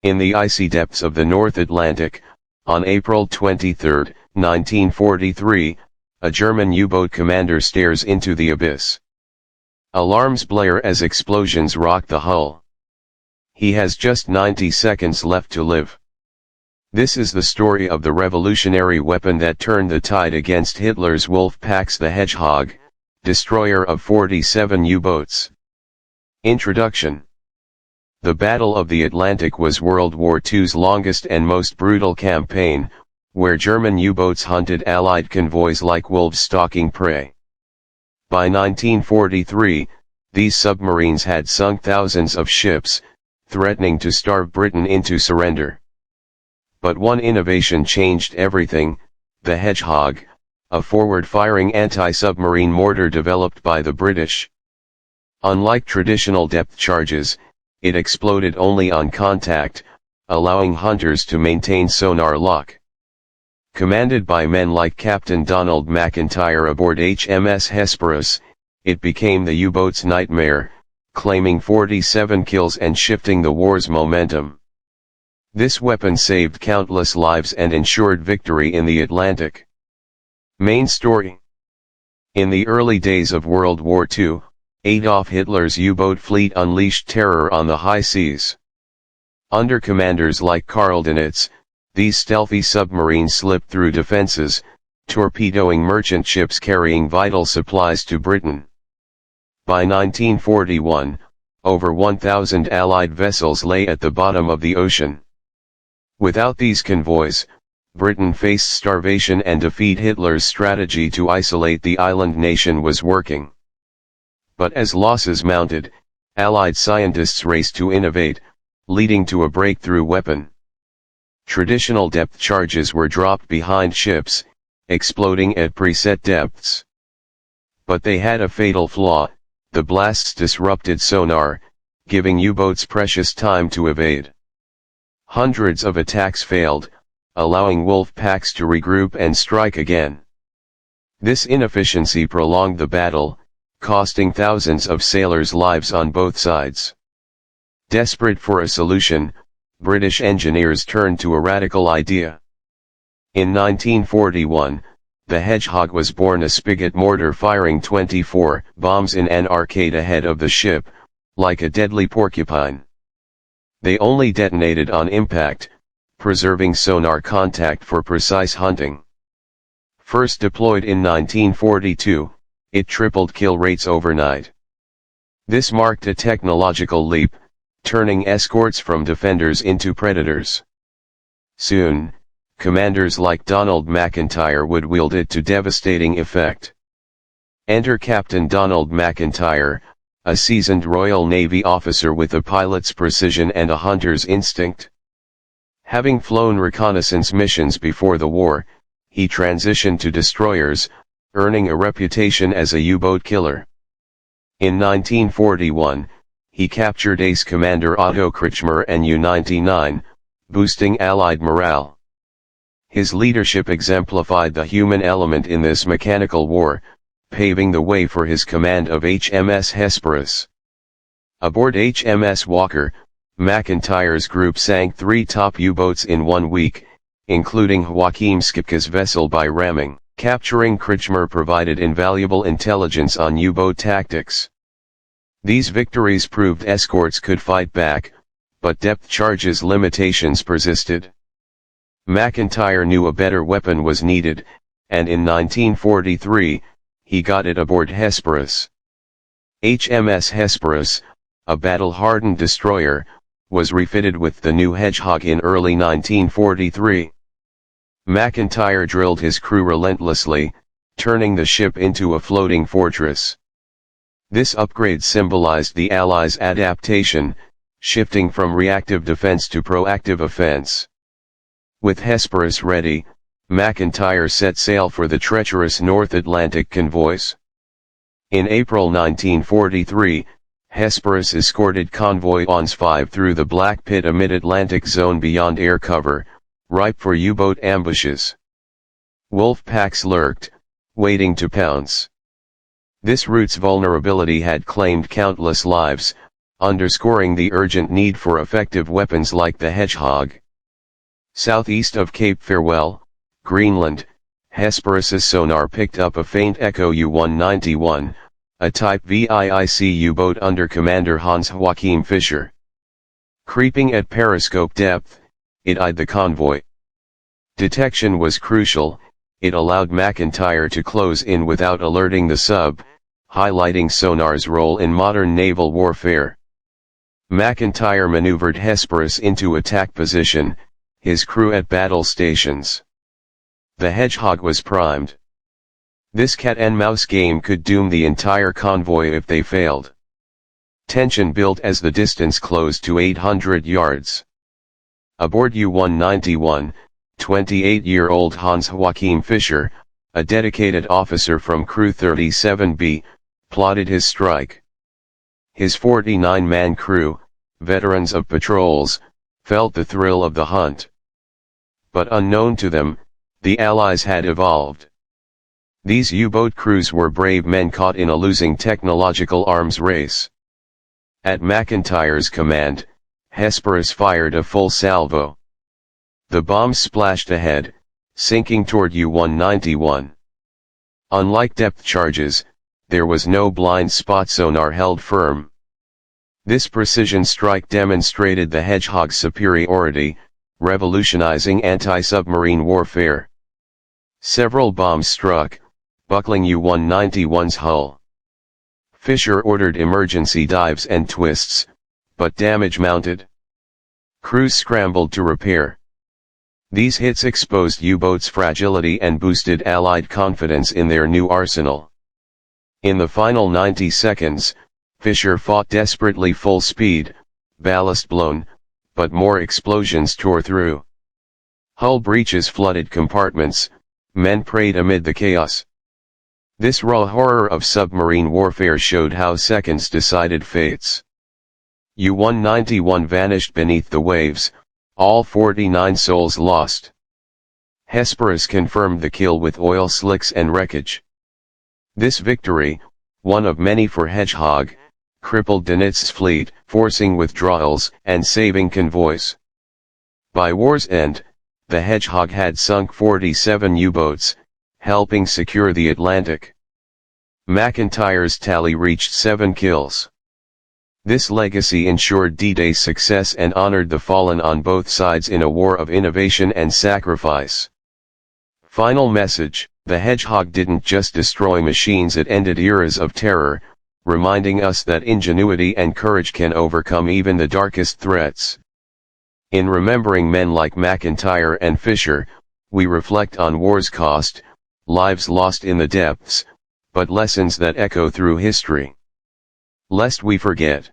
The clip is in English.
In the icy depths of the North Atlantic, on April 23, 1943, a German U-boat commander stares into the abyss. Alarms blare as explosions rock the hull. He has just 90 seconds left to live. This is the story of the revolutionary weapon that turned the tide against Hitler's Wolfpacks, the Hedgehog, destroyer of 47 U-boats. Introduction. The Battle of the Atlantic was World War II's longest and most brutal campaign, where German U-boats hunted Allied convoys like wolves stalking prey. By 1943, these submarines had sunk thousands of ships, threatening to starve Britain into surrender. But one innovation changed everything: the Hedgehog, a forward-firing anti-submarine mortar developed by the British. Unlike traditional depth charges, it exploded only on contact, allowing hunters to maintain sonar lock. Commanded by men like Captain Donald McIntyre aboard HMS Hesperus, it became the U-boat's nightmare, claiming 47 kills and shifting the war's momentum. This weapon saved countless lives and ensured victory in the Atlantic. Main story. In the early days of World War II, Adolf Hitler's U-boat fleet unleashed terror on the high seas. Under commanders like Karl Dönitz, these stealthy submarines slipped through defenses, torpedoing merchant ships carrying vital supplies to Britain. By 1941, over 1,000 Allied vessels lay at the bottom of the ocean. Without these convoys, Britain faced starvation, and defeat Hitler's strategy to isolate the island nation was working. But as losses mounted, Allied scientists raced to innovate, leading to a breakthrough weapon. Traditional depth charges were dropped behind ships, exploding at preset depths. But they had a fatal flaw: the blasts disrupted sonar, giving U-boats precious time to evade. Hundreds of attacks failed, allowing Wolfpacks to regroup and strike again. This inefficiency prolonged the battle, costing thousands of sailors' lives on both sides. Desperate for a solution, British engineers turned to a radical idea. In 1941, the Hedgehog was born, a spigot mortar firing 24 bombs in an arcade ahead of the ship, like a deadly porcupine. They only detonated on impact, preserving sonar contact for precise hunting. First deployed in 1942, it tripled kill rates overnight. This marked a technological leap, turning escorts from defenders into predators. Soon, commanders like Donald McIntyre would wield it to devastating effect. Enter Captain Donald McIntyre, a seasoned Royal Navy officer with a pilot's precision and a hunter's instinct. Having flown reconnaissance missions before the war, he transitioned to destroyers, earning a reputation as a U-boat killer. In 1941, he captured ace commander Otto Kretschmer and U-99, boosting Allied morale. His leadership exemplified the human element in this mechanical war, paving the way for his command of HMS Hesperus. Aboard HMS Walker, McIntyre's group sank 3 top U-boats in 1 week, including Joachim Schipke's vessel by ramming. Capturing Kretschmer provided invaluable intelligence on U-boat tactics. These victories proved escorts could fight back, but depth charges limitations persisted. McIntyre knew a better weapon was needed, and in 1943, he got it aboard Hesperus. HMS Hesperus, a battle-hardened destroyer, was refitted with the new Hedgehog in early 1943. McIntyre drilled his crew relentlessly, turning the ship into a floating fortress. This upgrade symbolized the Allies' adaptation, shifting from reactive defense to proactive offense. With Hesperus ready, McIntyre set sail for the treacherous North Atlantic convoys. In April 1943, Hesperus escorted convoy ONS 5 through the Black Pit, a mid-Atlantic zone beyond air cover, ripe for U-boat ambushes. Wolfpacks lurked, waiting to pounce. This route's vulnerability had claimed countless lives, underscoring the urgent need for effective weapons like the Hedgehog. Southeast of Cape Farewell, Greenland, Hesperus's sonar picked up a faint echo U-191, a Type VIIC U-boat under Commander Hans-Joachim Fischer. Creeping at periscope depth, it eyed the convoy. Detection was crucial, it allowed McIntyre to close in without alerting the sub, highlighting sonar's role in modern naval warfare. McIntyre maneuvered Hesperus into attack position, his crew at battle stations. The Hedgehog was primed. This cat-and-mouse game could doom the entire convoy if they failed. Tension built as the distance closed to 800 yards. Aboard U-191, 28-year-old Hans-Joachim Fischer, a dedicated officer from Crew 37B, plotted his strike. His 49-man crew, veterans of patrols, felt the thrill of the hunt. But unknown to them, the Allies had evolved. These U-boat crews were brave men caught in a losing technological arms race. At McIntyre's command, Hesperus fired a full salvo. The bombs splashed ahead, sinking toward U-191. Unlike depth charges, there was no blind spot. Sonar held firm. This precision strike demonstrated the Hedgehog's superiority, revolutionizing anti-submarine warfare. Several bombs struck, buckling U-191's hull. Fischer ordered emergency dives and twists, but damage mounted. Crews scrambled to repair. These hits exposed U-boats' fragility and boosted Allied confidence in their new arsenal. In the final 90 seconds, Fischer fought desperately full speed, ballast blown, but more explosions tore through. Hull breaches flooded compartments, men prayed amid the chaos. This raw horror of submarine warfare showed how seconds decided fates. U-191 vanished beneath the waves, all 49 souls lost. Hesperus confirmed the kill with oil slicks and wreckage. This victory, one of many for Hedgehog, crippled Donitz's fleet, forcing withdrawals and saving convoys. By war's end, the Hedgehog had sunk 47 U-boats, helping secure the Atlantic. McIntyre's tally reached 7 kills. This legacy ensured D-Day's success and honored the fallen on both sides in a war of innovation and sacrifice. Final message: the Hedgehog didn't just destroy machines, it ended eras of terror, reminding us that ingenuity and courage can overcome even the darkest threats. In remembering men like McIntyre and Fischer, we reflect on war's cost, lives lost in the depths, but lessons that echo through history. Lest we forget.